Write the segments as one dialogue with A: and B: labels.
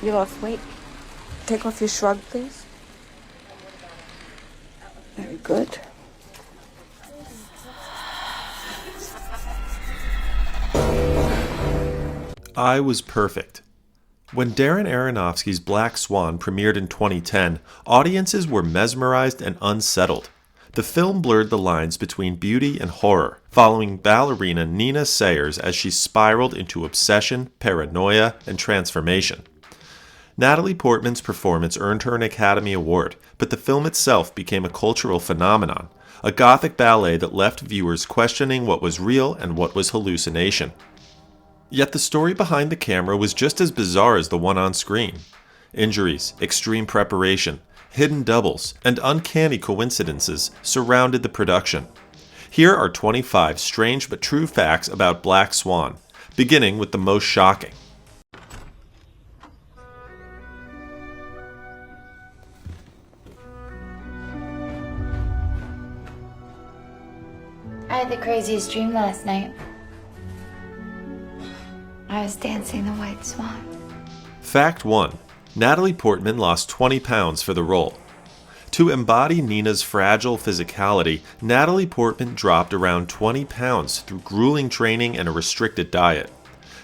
A: You lost weight. Take off your shrug, please. Very good.
B: I Was Perfect. When Darren Aronofsky's Black Swan premiered in 2010, audiences were mesmerized and unsettled. The film blurred the lines between beauty and horror, following ballerina Nina Sayers as she spiraled into obsession, paranoia, and transformation. Natalie Portman's performance earned her an Academy Award, but the film itself became a cultural phenomenon, a gothic ballet that left viewers questioning what was real and what was hallucination. Yet the story behind the camera was just as bizarre as the one on screen. Injuries, extreme preparation, hidden doubles, and uncanny coincidences surrounded the production. Here are 25 strange but true facts about Black Swan, beginning with the most shocking.
C: I had the craziest dream last night. I was dancing the White Swan.
B: Fact 1. Natalie Portman lost 20 pounds for the role. To embody Nina's fragile physicality, Natalie Portman dropped around 20 pounds through grueling training and a restricted diet.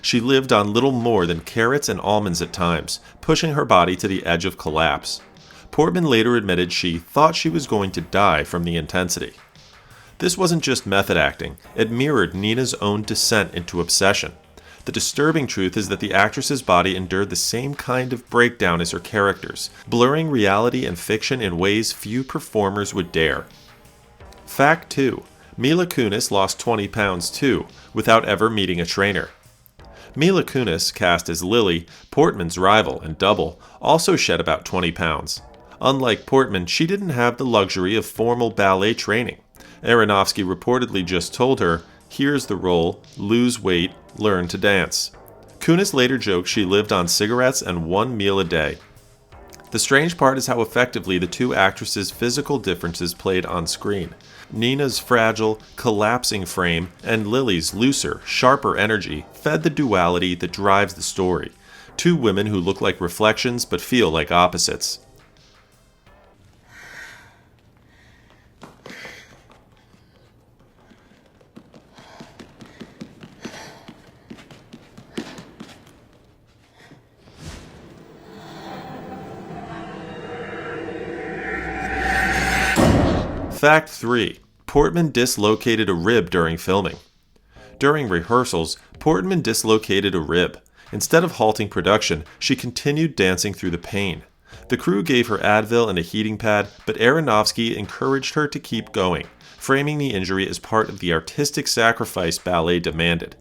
B: She lived on little more than carrots and almonds at times, pushing her body to the edge of collapse. Portman later admitted she thought she was going to die from the intensity. This wasn't just method acting, it mirrored Nina's own descent into obsession. The disturbing truth is that the actress's body endured the same kind of breakdown as her characters, blurring reality and fiction in ways few performers would dare. Fact 2. Mila Kunis lost 20 pounds too, without ever meeting a trainer. Mila Kunis, cast as Lily, Portman's rival and double, also shed about 20 pounds. Unlike Portman, she didn't have the luxury of formal ballet training. Aronofsky reportedly just told her, "Here's the role, lose weight, learn to dance." Kunis later joked she lived on cigarettes and one meal a day. The strange part is how effectively the two actresses' physical differences played on screen. Nina's fragile, collapsing frame and Lily's looser, sharper energy fed the duality that drives the story. Two women who look like reflections but feel like opposites. Fact 3. Portman dislocated a rib during filming. During rehearsals, Portman dislocated a rib. Instead of halting production, she continued dancing through the pain. The crew gave her Advil and a heating pad, but Aronofsky encouraged her to keep going, framing the injury as part of the artistic sacrifice ballet demanded.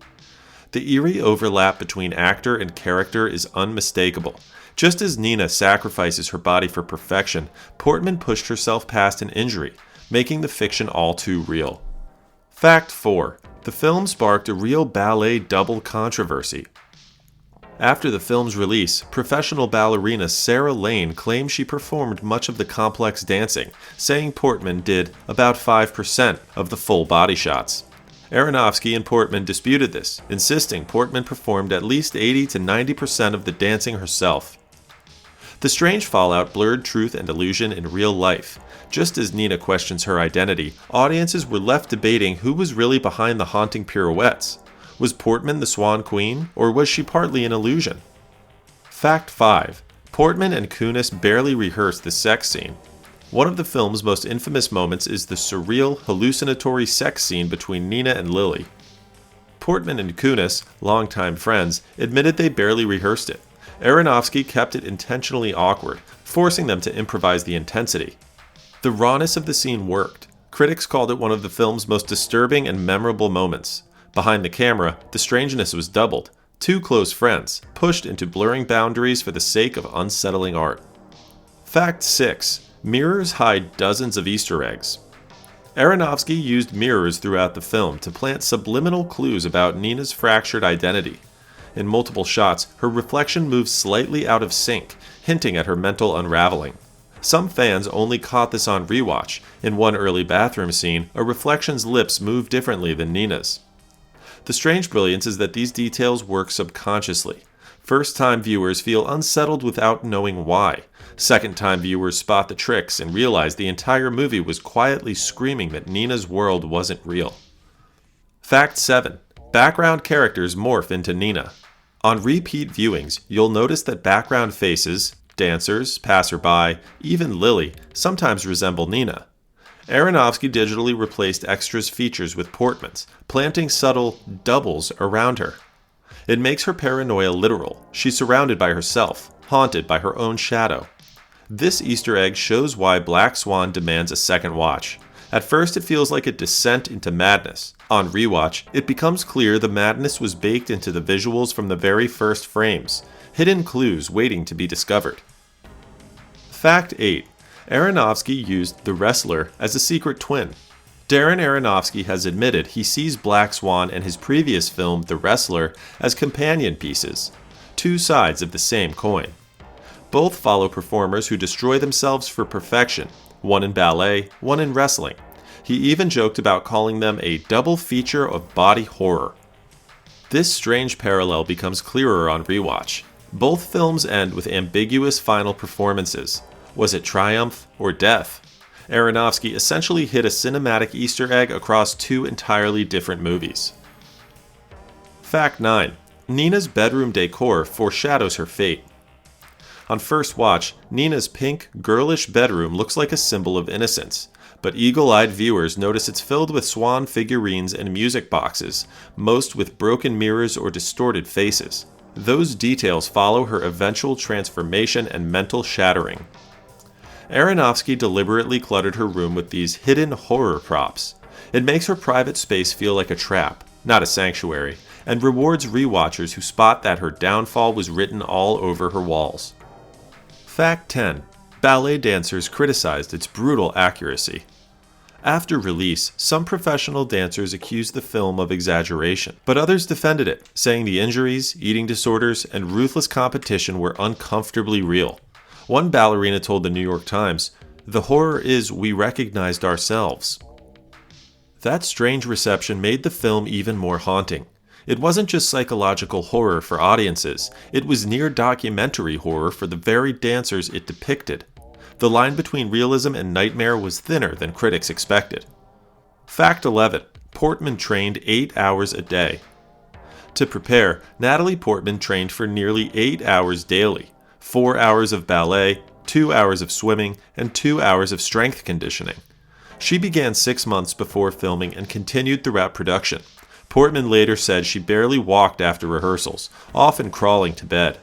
B: The eerie overlap between actor and character is unmistakable. Just as Nina sacrifices her body for perfection, Portman pushed herself past an injury, making the fiction all too real. Fact 4. The film sparked a real ballet double controversy. After the film's release, professional ballerina Sarah Lane claimed she performed much of the complex dancing, saying Portman did about 5% of the full body shots. Aronofsky and Portman disputed this, insisting Portman performed at least 80 to 90% of the dancing herself. The strange fallout blurred truth and illusion in real life. Just as Nina questions her identity, audiences were left debating who was really behind the haunting pirouettes. Was Portman the Swan Queen, or was she partly an illusion? Fact 5. Portman and Kunis barely rehearsed the sex scene. One of the film's most infamous moments is the surreal, hallucinatory sex scene between Nina and Lily. Portman and Kunis, longtime friends, admitted they barely rehearsed it. Aronofsky kept it intentionally awkward, forcing them to improvise the intensity. The rawness of the scene worked. Critics called it one of the film's most disturbing and memorable moments. Behind the camera, the strangeness was doubled. Two close friends, pushed into blurring boundaries for the sake of unsettling art. Fact 6. Mirrors hide dozens of Easter eggs. Aronofsky used mirrors throughout the film to plant subliminal clues about Nina's fractured identity. In multiple shots, her reflection moves slightly out of sync, hinting at her mental unraveling. Some fans only caught this on rewatch. In one early bathroom scene, a reflection's lips move differently than Nina's. The strange brilliance is that these details work subconsciously. First-time viewers feel unsettled without knowing why. Second-time viewers spot the tricks and realize the entire movie was quietly screaming that Nina's world wasn't real. Fact 7. Background characters morph into Nina. On repeat viewings, you'll notice that background faces, dancers, passerby, even Lily, sometimes resemble Nina. Aronofsky digitally replaced extras features with Portman's, planting subtle doubles around her. It makes her paranoia literal. She's surrounded by herself, haunted by her own shadow. This Easter egg shows why Black Swan demands a second watch. At first, it feels like a descent into madness. On rewatch, it becomes clear the madness was baked into the visuals from the very first frames, hidden clues waiting to be discovered. Fact 8. Aronofsky used The Wrestler as a secret twin. Darren Aronofsky has admitted he sees Black Swan and his previous film, The Wrestler, as companion pieces, two sides of the same coin. Both follow performers who destroy themselves for perfection, one in ballet, one in wrestling. He even joked about calling them a double feature of body horror. This strange parallel becomes clearer on rewatch. Both films end with ambiguous final performances. Was it triumph or death? Aronofsky essentially hid a cinematic Easter egg across two entirely different movies. Fact 9. Nina's bedroom decor foreshadows her fate. On first watch, Nina's pink, girlish bedroom looks like a symbol of innocence, but eagle-eyed viewers notice it's filled with swan figurines and music boxes, most with broken mirrors or distorted faces. Those details follow her eventual transformation and mental shattering. Aronofsky deliberately cluttered her room with these hidden horror props. It makes her private space feel like a trap, not a sanctuary, and rewards rewatchers who spot that her downfall was written all over her walls. Fact 10. Ballet dancers criticized its brutal accuracy. After release, some professional dancers accused the film of exaggeration, but others defended it, saying the injuries, eating disorders, and ruthless competition were uncomfortably real. One ballerina told the New York Times, "The horror is we recognized ourselves." That strange reception made the film even more haunting. It wasn't just psychological horror for audiences, it was near documentary horror for the very dancers it depicted. The line between realism and nightmare was thinner than critics expected. Fact 11. Portman trained 8 hours a day. To prepare, Natalie Portman trained for nearly 8 hours daily. 4 hours of ballet, 2 hours of swimming, and 2 hours of strength conditioning. She began 6 months before filming and continued throughout production. Portman later said she barely walked after rehearsals, often crawling to bed.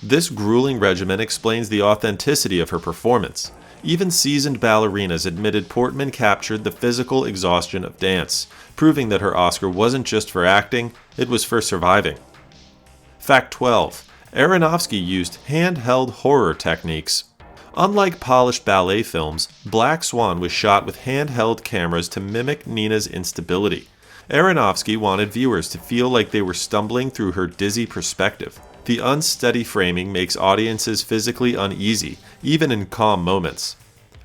B: This grueling regimen explains the authenticity of her performance. Even seasoned ballerinas admitted Portman captured the physical exhaustion of dance, proving that her Oscar wasn't just for acting, it was for surviving. Fact 12. Aronofsky used handheld horror techniques. Unlike polished ballet films, Black Swan was shot with handheld cameras to mimic Nina's instability. Aronofsky wanted viewers to feel like they were stumbling through her dizzy perspective. The unsteady framing makes audiences physically uneasy, even in calm moments.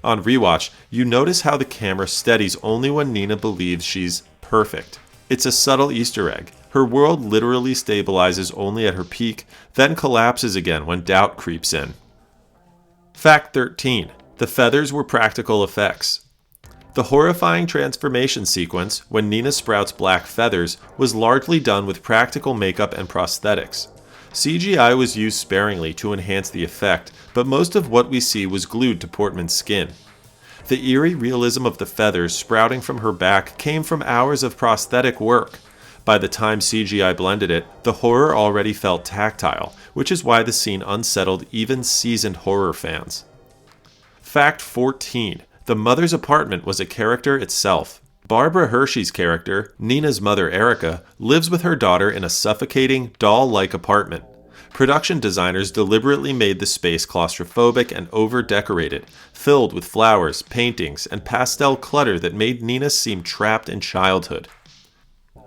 B: On rewatch, you notice how the camera steadies only when Nina believes she's perfect. It's a subtle Easter egg. Her world literally stabilizes only at her peak, then collapses again when doubt creeps in. Fact 13. The feathers were practical effects. The horrifying transformation sequence, when Nina sprouts black feathers, was largely done with practical makeup and prosthetics. CGI was used sparingly to enhance the effect, but most of what we see was glued to Portman's skin. The eerie realism of the feathers sprouting from her back came from hours of prosthetic work. By the time CGI blended it, the horror already felt tactile, which is why the scene unsettled even seasoned horror fans. Fact 14. The mother's apartment was a character itself. Barbara Hershey's character, Nina's mother Erica, lives with her daughter in a suffocating, doll-like apartment. Production designers deliberately made the space claustrophobic and over-decorated, filled with flowers, paintings, and pastel clutter that made Nina seem trapped in childhood.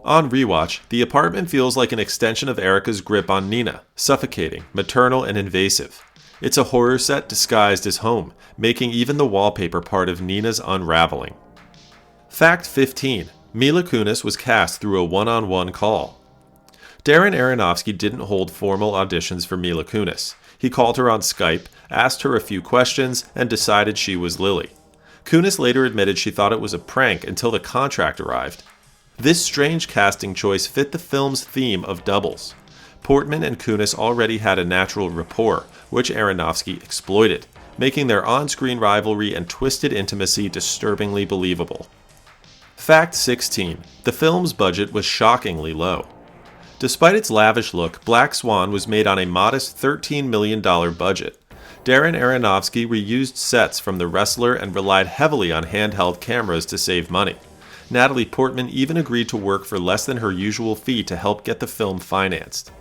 B: On rewatch, the apartment feels like an extension of Erica's grip on Nina, suffocating, maternal, and invasive. It's a horror set disguised as home, making even the wallpaper part of Nina's unraveling. Fact 15. Mila Kunis was cast through a one-on-one call. Darren Aronofsky didn't hold formal auditions for Mila Kunis. He called her on Skype, asked her a few questions, and decided she was Lily. Kunis later admitted she thought it was a prank until the contract arrived. This strange casting choice fit the film's theme of doubles. Portman and Kunis already had a natural rapport, which Aronofsky exploited, making their on-screen rivalry and twisted intimacy disturbingly believable. Fact 16. The film's budget was shockingly low. Despite its lavish look, Black Swan was made on a modest $13 million budget. Darren Aronofsky reused sets from The Wrestler and relied heavily on handheld cameras to save money. Natalie Portman even agreed to work for less than her usual fee to help get the film financed.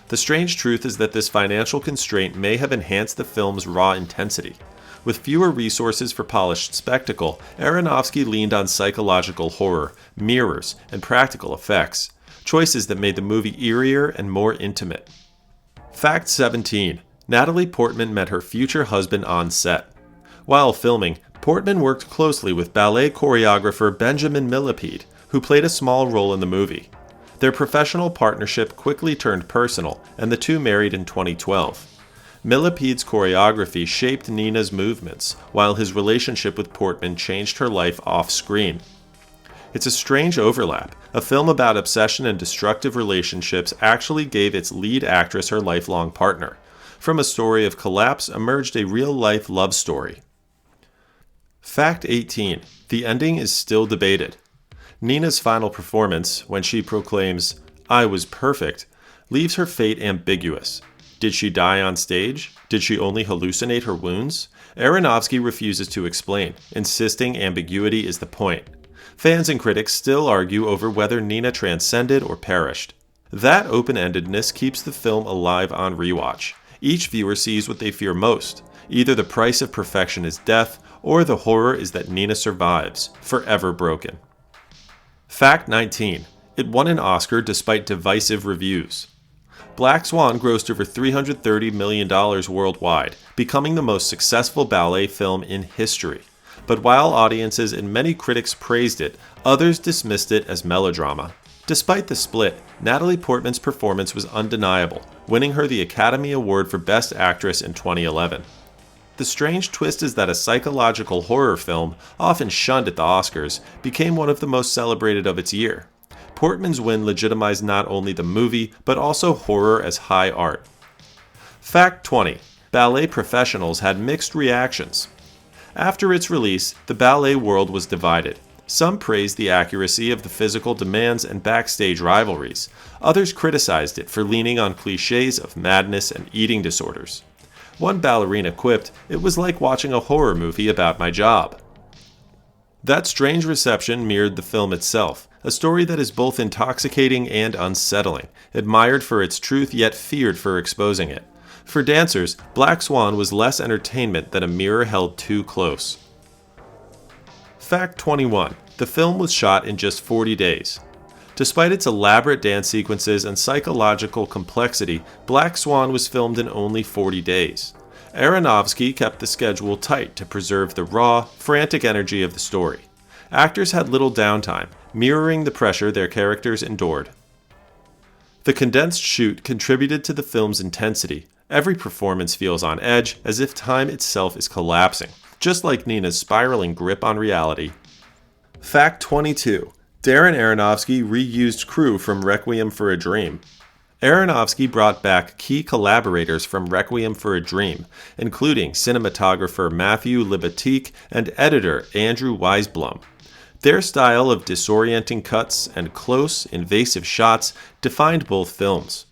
B: The strange truth is that this financial constraint may have enhanced the film's raw intensity. With fewer resources for polished spectacle, Aronofsky leaned on psychological horror, mirrors, and practical effects, choices that made the movie eerier and more intimate. Fact 17. Natalie Portman met her future husband on set. While filming, Portman worked closely with ballet choreographer Benjamin Millipede, who played a small role in the movie. Their professional partnership quickly turned personal, and the two married in 2012. Millipede's choreography shaped Nina's movements, while his relationship with Portman changed her life off-screen. It's a strange overlap. A film about obsession and destructive relationships actually gave its lead actress her lifelong partner. From a story of collapse emerged a real-life love story. Fact 18. The ending is still debated. Nina's final performance, when she proclaims, "I was perfect," leaves her fate ambiguous. Did she die on stage? Did she only hallucinate her wounds? Aronofsky refuses to explain, insisting ambiguity is the point. Fans and critics still argue over whether Nina transcended or perished. That open-endedness keeps the film alive on rewatch. Each viewer sees what they fear most. Either the price of perfection is death, or the horror is that Nina survives, forever broken. Fact 19. It won an Oscar despite divisive reviews. Black Swan grossed over $330 million worldwide, becoming the most successful ballet film in history. But while audiences and many critics praised it, others dismissed it as melodrama. Despite the split, Natalie Portman's performance was undeniable, winning her the Academy Award for Best Actress in 2011. The strange twist is that a psychological horror film, often shunned at the Oscars, became one of the most celebrated of its year. Portman's win legitimized not only the movie, but also horror as high art. Fact 20. Ballet professionals had mixed reactions. After its release, the ballet world was divided. Some praised the accuracy of the physical demands and backstage rivalries. Others criticized it for leaning on cliches of madness and eating disorders. One ballerina quipped, "It was like watching a horror movie about my job." That strange reception mirrored the film itself, a story that is both intoxicating and unsettling, admired for its truth yet feared for exposing it. For dancers, Black Swan was less entertainment than a mirror held too close. Fact 21. The film was shot in just 40 days. Despite its elaborate dance sequences and psychological complexity, Black Swan was filmed in only 40 days. Aronofsky kept the schedule tight to preserve the raw, frantic energy of the story. Actors had little downtime, mirroring the pressure their characters endured. The condensed shoot contributed to the film's intensity. Every performance feels on edge, as if time itself is collapsing, just like Nina's spiraling grip on reality. Fact 22. Darren Aronofsky reused crew from Requiem for a Dream. Aronofsky brought back key collaborators from Requiem for a Dream, including cinematographer Matthew Libatique and editor Andrew Weisblum. Their style of disorienting cuts and close, invasive shots defined both films.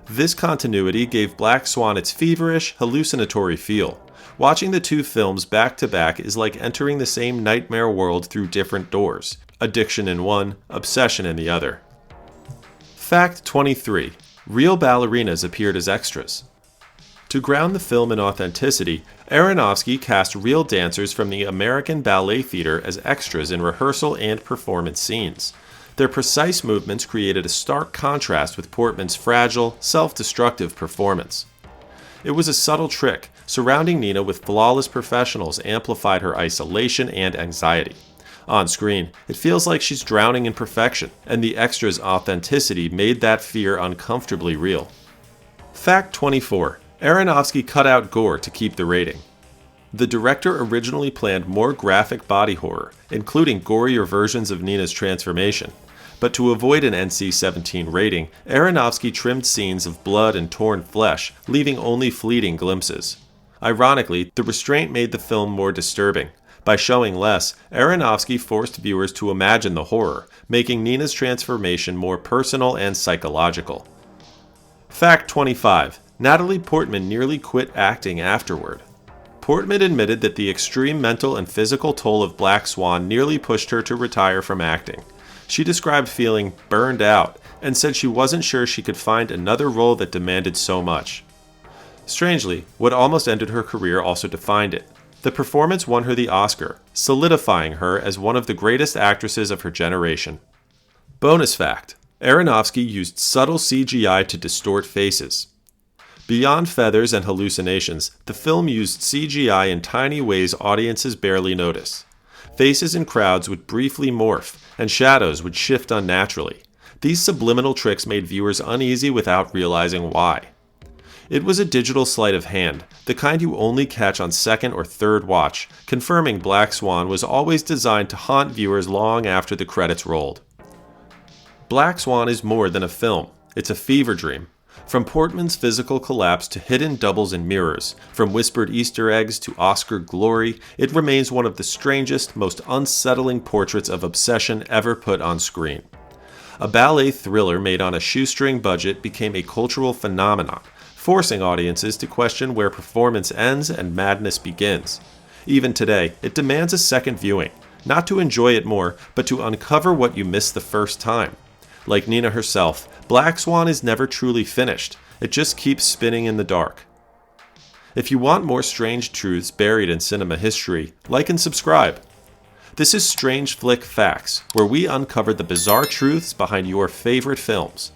B: This continuity gave Black Swan its feverish, hallucinatory feel. Watching the two films back to back is like entering the same nightmare world through different doors. Addiction in one, obsession in the other. Fact 23. Real ballerinas appeared as extras. To ground the film in authenticity, Aronofsky cast real dancers from the American Ballet Theater as extras in rehearsal and performance scenes. Their precise movements created a stark contrast with Portman's fragile, self-destructive performance. It was a subtle trick. Surrounding Nina with flawless professionals amplified her isolation and anxiety. On screen, it feels like she's drowning in perfection, and the extras' authenticity made that fear uncomfortably real. Fact 24. Aronofsky cut out gore to keep the rating. The director originally planned more graphic body horror, including gorier versions of Nina's transformation. But to avoid an NC-17 rating, Aronofsky trimmed scenes of blood and torn flesh, leaving only fleeting glimpses. Ironically, the restraint made the film more disturbing. By showing less, Aronofsky forced viewers to imagine the horror, making Nina's transformation more personal and psychological. Fact 25. Natalie Portman nearly quit acting afterward. Portman admitted that the extreme mental and physical toll of Black Swan nearly pushed her to retire from acting. She described feeling burned out and said she wasn't sure she could find another role that demanded so much. Strangely, what almost ended her career also defined it. The performance won her the Oscar, solidifying her as one of the greatest actresses of her generation. Bonus fact: Aronofsky used subtle CGI to distort faces. Beyond feathers and hallucinations, the film used CGI in tiny ways audiences barely notice. Faces in crowds would briefly morph, and shadows would shift unnaturally. These subliminal tricks made viewers uneasy without realizing why. It was a digital sleight of hand, the kind you only catch on second or third watch, confirming Black Swan was always designed to haunt viewers long after the credits rolled. Black Swan is more than a film. It's a fever dream. From Portman's physical collapse to hidden doubles and mirrors, from whispered Easter eggs to Oscar glory, it remains one of the strangest, most unsettling portraits of obsession ever put on screen. A ballet thriller made on a shoestring budget became a cultural phenomenon, forcing audiences to question where performance ends and madness begins. Even today, it demands a second viewing, not to enjoy it more, but to uncover what you missed the first time. Like Nina herself, Black Swan is never truly finished. It just keeps spinning in the dark. If you want more strange truths buried in cinema history, like and subscribe. This is Strange Flick Facts, where we uncover the bizarre truths behind your favorite films.